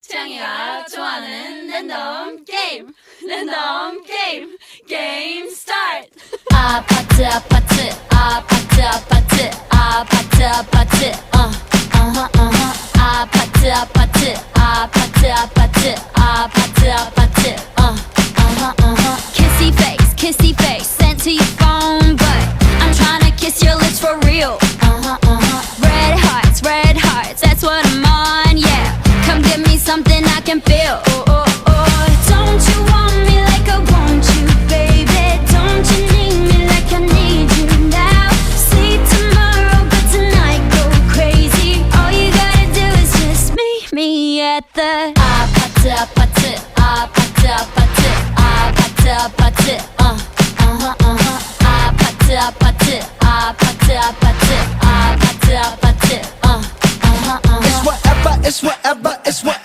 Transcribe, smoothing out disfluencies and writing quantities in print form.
태양이가 좋아하는 랜덤 게임 랜덤 게임 게임 스타트 아파트 아파트 아파트 아파트 아파트 아파트 아파트 아파트 아파트 아파트 아파트 아파트 kissy face sent to your phone but I'm tryna kiss your lips for real red hearts that's what I'm on yeah come give me something I can feel don't you want me like I want you baby don't you need me like I need you now see tomorrow but tonight go crazy all you gotta do is just meet me at the 아파트 아파트 아파트 아파트 아파트 아파트 아파트 아파트 아파트 아파트 아파트 아파트 It's whatever, it's whatever, it's whatever.